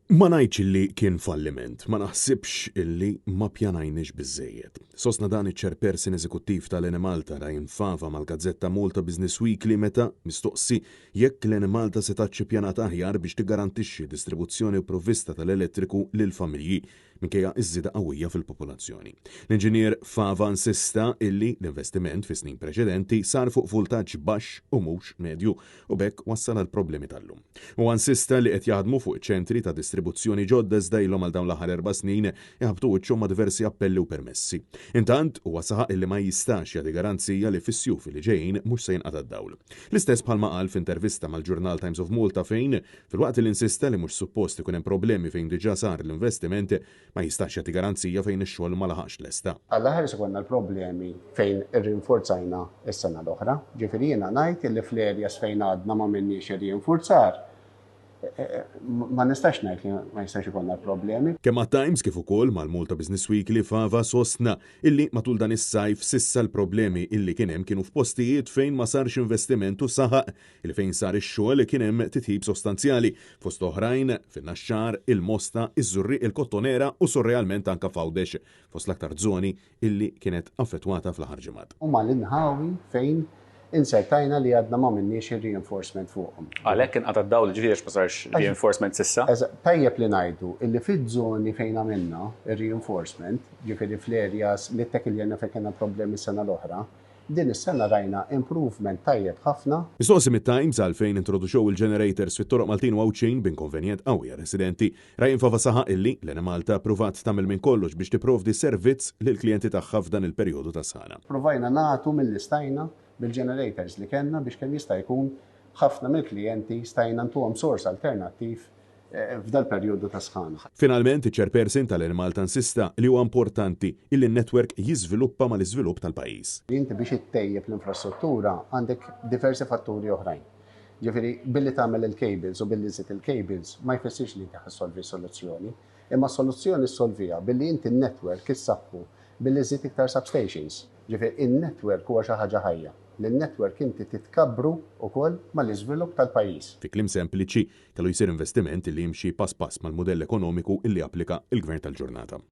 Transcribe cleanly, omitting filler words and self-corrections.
Ma ngħidx illi kien falliment, ma naħsibx illi ma pjanajniex biżżejjed. Sostna dan iċ-chairperson eżekuttiv tal-Enemalta Ryan Fava mal-Gazzetta Malta Business Weekly meta mistoqsi jekk l-Enemalta se taċċippjanat aħjar biex tigarantixxi distribuzzjoni u provvista tal-elettriku lil familji minkejja iż-żieda qawwija fil-popolazzjoni. L-inġinier Fava insista illi l-investiment fi snin preċedenti sar fuq voltaġġ baxx u mhux medju u bekk wassal għal problemi tal-lum. U insista li qed jaħdmu fuq ċentri ta' distribuzzjoni ġodda żdejlhom għal dawn l-aħħar 4 snin jaħbtu wiċċhom ma' diversi appelli u permessi. Intant huwa saħaq illi ma jistax jagħti garanzija li fis-sjuf li ġejjin mhux se jinqata' d-dawl. L-istess bħalma qal f'intervista mal-ġurnal Times of Malta fejn filwaqt li insista li mhux suppost ikun hemm problemi fejn diġà sar l-investiment ma jistax jagħti garanzija fejn ix-xogħol ma laħaqx lesta. Għall-aħħar se konna l-problemi fejn irrinforzajna s-sena l-oħra, ġifieri jiena ngħid li fl-areas fejn għadna ma minniex irrinforzar ma nistax ngħid li ma jistax ikollna problemi. Kemm Times kif ukoll mal-Malta Business Weekly Fava sostna illi matul dan is-sajf sissa l-problemi illi kien hemm kienu f'postijiet fejn ma sarx investiment u saħaq il fejn sar ix-xogħol kien hemm titjib sostanzjali fost oħrajn fin-Naxxar, il-Mosta, iż-Żurriq, il-Kottonera u surrealment anke f'Għawdex fost l-aktar żoni illi kienet affettwata fl-aħħar ġimgħat. U mal-inħawi fejn insertajna li għadna ma minniex il-reinforcement fuqhom. Għalhekk inqata' d-dawl ġifieri ma sarx reinforcement s'issa? Tajjeb li ngħidu illi fiż-żoni fejn għamilna ir-reinforcement, ġifieri fl-areas li tekiljenna fejn kellna problemi s-sena l-oħra, din is-sena rajna improvement tajjeb ħafna. Mistoqsi mit-Times għalfejn introduċew il-generators fit-toroq Maltin u Għawċin b'inkonvenjent qawwi residenti. Ryan Fava saħaq illi l-Enemalta pruvat tagħmel minn kollox biex tipprovdi servizz lill-klijenti tagħha f'dan il-perjodu tas-sena. Provajna nagħtu mill-istajna bil-generators li kellna biex kemm jista' jkun ħafna mill-klijenti stajna ntuhom sors alternattiv f'dal perjodu ta' sħana. Finalment, iċ-chairperson tal-Enemalta insista li huwa importanti illi n-netwerk jiżviluppa mal-iżvilupp tal-pajjiż. Inti biex ittejjeb l-infrastruttura għandek diversi fatturi oħrajn. Ġifieri billi tagħmel il-cables u billi żid il-cables ma jfissirx li inti ħassolvi soluzzjoni, imma soluzzjoni ssolvija billi inti n-netwerk issappu billi żid iktar substations. Ġifieri in-netwerk huwa xi ħaġa ħajja. L-netwerk inti titkabbru wkoll mal-iżvilupp tal-pajjiż. Fi kliem sempliċi kellu jsir investiment li jimxi pass pass mal-mudell ekonomiku illi applika il-Gvern tal-ġurnata.